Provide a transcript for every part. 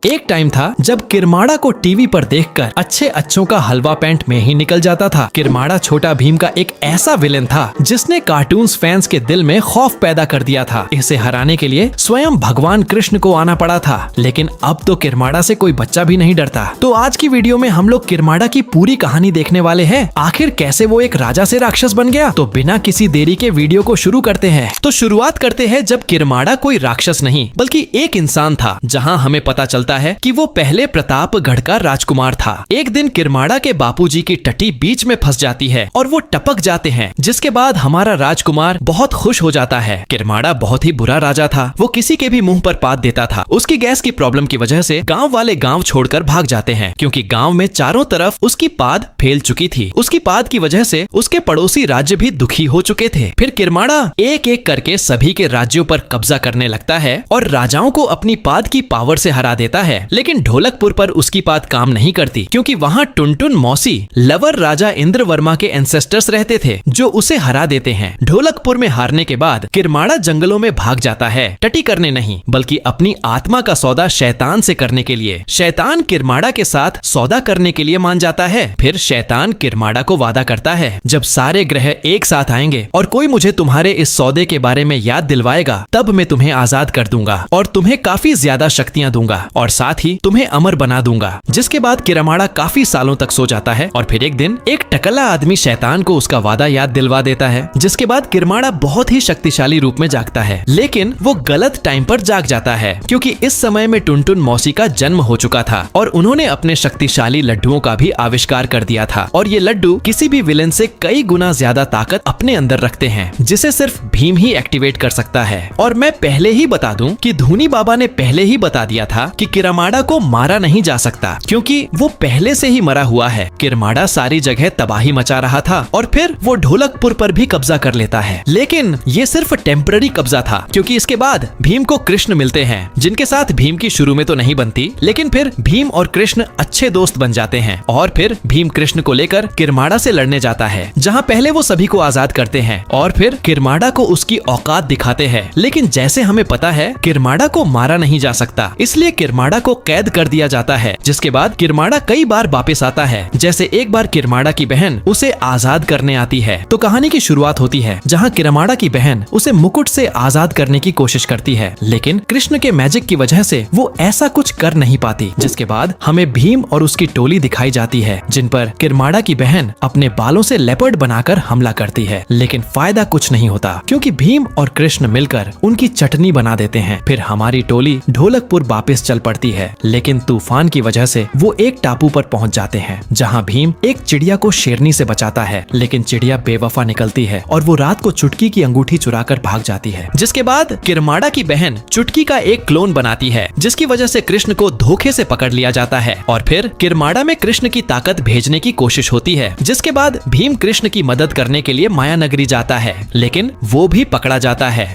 एक टाइम था जब किरमाड़ा को टीवी पर देखकर अच्छे अच्छों का हलवा पैंट में ही निकल जाता था। किरमाड़ा छोटा भीम का एक ऐसा विलेन था जिसने कार्टून्स फैंस के दिल में खौफ पैदा कर दिया था। इसे हराने के लिए स्वयं भगवान कृष्ण को आना पड़ा था, लेकिन अब तो किरमाड़ा से कोई बच्चा भी नहीं डरता। तो आज की वीडियो में हम लोग किरमाड़ा की पूरी कहानी देखने वाले हैं। आखिर कैसे वो एक राजा से राक्षस बन गया। तो बिना किसी देरी के वीडियो को शुरू करते हैं। तो शुरुआत करते हैं जब किरमाड़ा कोई राक्षस नहीं बल्कि एक इंसान था, जहाँ हमें पता चलता है कि वो पहले प्रतापगढ़ का राजकुमार था। एक दिन किरमाड़ा के बापूजी की टटी बीच में फंस जाती है और वो टपक जाते हैं, जिसके बाद हमारा राजकुमार बहुत खुश हो जाता है। किरमाड़ा बहुत ही बुरा राजा था। वो किसी के भी मुंह पर पाद देता था। उसकी गैस की प्रॉब्लम की वजह से गांव वाले गांव छोड़कर भाग जाते हैं, क्योंकि गांव में चारों तरफ उसकी पाद फैल चुकी थी। उसकी पाद की वजह से उसके पड़ोसी राज्य भी दुखी हो चुके थे। फिर किरमाड़ा एक एक करके सभी के राज्यों पर कब्जा करने लगता है और राजाओं को अपनी पाद की पावर से हरा देता है। लेकिन ढोलकपुर पर उसकी बात काम नहीं करती, क्योंकि वहाँ टुनटुन मौसी लवर राजा इंद्रवर्मा के एंसेस्टर्स रहते थे, जो उसे हरा देते हैं। ढोलकपुर में हारने के बाद किरमाड़ा जंगलों में भाग जाता है, टटी करने नहीं बल्कि अपनी आत्मा का सौदा शैतान से करने के लिए। शैतान किरमाड़ा के साथ सौदा करने के लिए मान जाता है। फिर शैतान किरमाड़ा को वादा करता है, जब सारे ग्रह एक साथ आएंगे और कोई मुझे तुम्हारे इस सौदे के बारे में याद दिलवाएगा, तब मैं तुम्हें आजाद कर दूंगा और तुम्हें काफी ज्यादा शक्तियां दूंगा और साथ ही तुम्हें अमर बना दूंगा। जिसके बाद किरमाड़ा काफी सालों तक सो जाता है और फिर एक दिन एक टकला आदमी शैतान को उसका वादा याद दिलवा देता है। जिसके बाद किरमाड़ा बहुत ही शक्तिशाली रूप में जागता है, लेकिन वो गलत टाइम पर जाग जाता है, क्योंकि इस समय में टुनटुन मौसी का जन्म हो चुका था और उन्होंने अपने शक्तिशाली लड्डुओं का भी आविष्कार कर दिया था। और ये लड्डू किसी भी विलेन से कई गुना ज्यादा ताकत अपने अंदर रखते हैं, जिसे सिर्फ भीम ही एक्टिवेट कर सकता है। और मैं पहले ही बता दूं कि धूनी बाबा ने पहले ही बता दिया था कि किरमाड़ा को मारा नहीं जा सकता, क्योंकि वो पहले से ही मरा हुआ है। किरमाड़ा सारी जगह तबाही मचा रहा था और फिर वो ढोलकपुर पर भी कब्जा कर लेता है। लेकिन ये सिर्फ टेम्पररी कब्जा था, क्योंकि इसके बाद भीम को कृष्ण मिलते हैं, जिनके साथ भीम की शुरू में तो नहीं बनती, लेकिन फिर भीम और कृष्ण अच्छे दोस्त बन जाते हैं। और फिर भीम कृष्ण को लेकर किरमाड़ा से लड़ने जाता है, जहाँ पहले वो सभी को आजाद करते हैं और फिर किरमाड़ा को उसकी औकात दिखाते हैं। लेकिन जैसे हमें पता है, किरमाड़ा को मारा नहीं जा सकता, इसलिए किरमाड़ा को कैद कर दिया जाता है। जिसके बाद किरमाड़ा कई बार वापस आता है। जैसे एक बार किरमाड़ा की बहन उसे आजाद करने आती है। तो कहानी की शुरुआत होती है, जहाँ किरमाड़ा की बहन उसे मुकुट से आजाद करने की कोशिश करती है, लेकिन कृष्ण के मैजिक की वजह से वो ऐसा कुछ कर नहीं पाती। जिसके बाद हमें भीम और उसकी टोली दिखाई जाती है, जिन पर किरमाड़ा की बहन अपने बालों से लेपर्ड बनाकर हमला करती है। लेकिन फायदा कुछ नहीं होता, क्योंकि भीम और कृष्ण मिलकर उनकी चटनी बना देते हैं। फिर हमारी टोली ढोलकपुर वापस चल पड़ती है, लेकिन तूफान की वजह से वो एक टापू पर पहुंच जाते हैं, जहां भीम एक चिड़िया को शेरनी से बचाता है। लेकिन चिड़िया बेवफा निकलती है और वो रात को चुटकी की अंगूठी चुराकर भाग जाती है। जिसके बाद किरमाड़ा की बहन चुटकी का एक क्लोन बनाती है, जिसकी वजह से कृष्ण को धोखे से पकड़ लिया जाता है और फिर किरमाड़ा में कृष्ण की ताकत भेजने की कोशिश होती है। जिसके बाद भीम कृष्ण की मदद करने के लिए माया नगरी जाता है, लेकिन वो भी पकड़ा जाता है।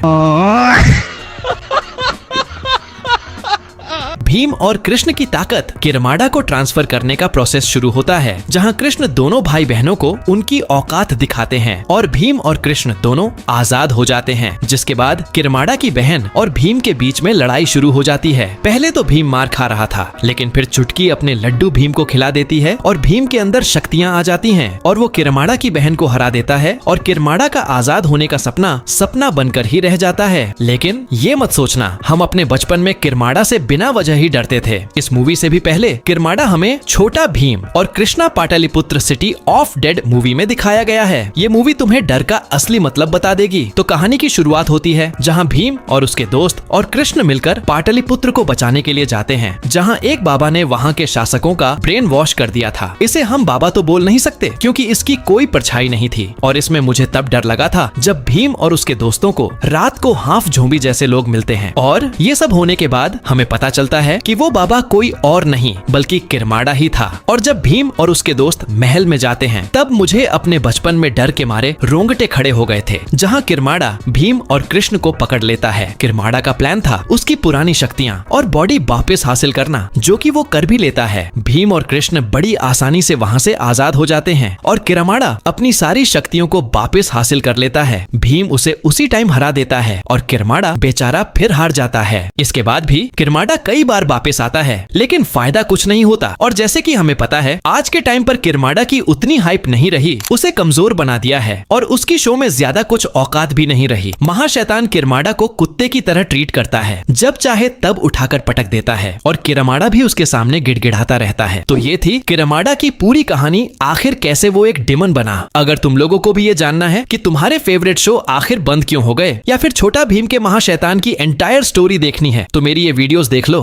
भीम और कृष्ण की ताकत किरमाड़ा को ट्रांसफर करने का प्रोसेस शुरू होता है, जहां कृष्ण दोनों भाई बहनों को उनकी औकात दिखाते हैं और भीम और कृष्ण दोनों आजाद हो जाते हैं। जिसके बाद किरमाड़ा की बहन और भीम के बीच में लड़ाई शुरू हो जाती है। पहले तो भीम मार खा रहा था, लेकिन फिर चुटकी अपने लड्डू भीम को खिला देती है और भीम के अंदर शक्तियां आ जाती हैं और वो किरमाड़ा की बहन को हरा देता है और किरमाड़ा का आजाद होने का सपना सपना बनकर ही रह जाता है। लेकिन ये मत सोचना हम अपने बचपन में किरमाड़ा से बिना वजह ही डरते थे। इस मूवी से भी पहले किरमाड़ा हमें छोटा भीम और Krishna Pataliputra city of dead movie में दिखाया गया है। ये मूवी तुम्हें डर का असली मतलब बता देगी। तो कहानी की शुरुआत होती है, जहां भीम और उसके दोस्त और कृष्ण मिलकर पाटलिपुत्र को बचाने के लिए जाते हैं, जहां एक बाबा ने वहां के शासकों का ब्रेन वॉश कर दिया था। इसे हम बाबा तो बोल नहीं सकते, क्योंकि इसकी कोई परछाई नहीं थी। और इसमें मुझे तब डर लगा था जब भीम और उसके दोस्तों को रात को हाफ ज़ॉम्बी जैसे लोग मिलते हैं। और ये सब होने के बाद हमें पता चलता है कि वो बाबा कोई और नहीं बल्कि किरमाड़ा ही था। और जब भीम और उसके दोस्त महल में जाते हैं, तब मुझे अपने बचपन में डर के मारे रोंगटे खड़े हो गए थे, जहां किरमाड़ा भीम और कृष्ण को पकड़ लेता है। किरमाड़ा का प्लान था उसकी पुरानी शक्तियां और बॉडी वापस हासिल करना, जो कि वो कर भी लेता है। भीम और कृष्ण बड़ी आसानी से वहां से आजाद हो जाते हैं और किरमाड़ा अपनी सारी शक्तियों को वापस हासिल कर लेता है। भीम उसे उसी टाइम हरा देता है और किरमाड़ा बेचारा फिर हार जाता है। इसके बाद भी किरमाड़ा कई बार बार वापस आता है, लेकिन फायदा कुछ नहीं होता। और जैसे कि हमें पता है, आज के टाइम पर किरमाड़ा की उतनी हाइप नहीं रही, उसे कमजोर बना दिया है और उसकी शो में ज्यादा कुछ औकात भी नहीं रही। महाशैतान किरमाड़ा को कुत्ते की तरह ट्रीट करता है, जब चाहे तब उठाकर पटक देता है और किरमाड़ा भी उसके सामने गिड़गिड़ाता रहता है। तो ये थी किरमाड़ा की पूरी कहानी, आखिर कैसे वो एक डिमन बना। अगर तुम लोगों को भी ये जानना है कि तुम्हारे फेवरेट शो आखिर बंद क्यों हो गए, या फिर छोटा भीम के महाशैतान की एंटायर स्टोरी देखनी है, तो मेरी ये वीडियोस देख लो।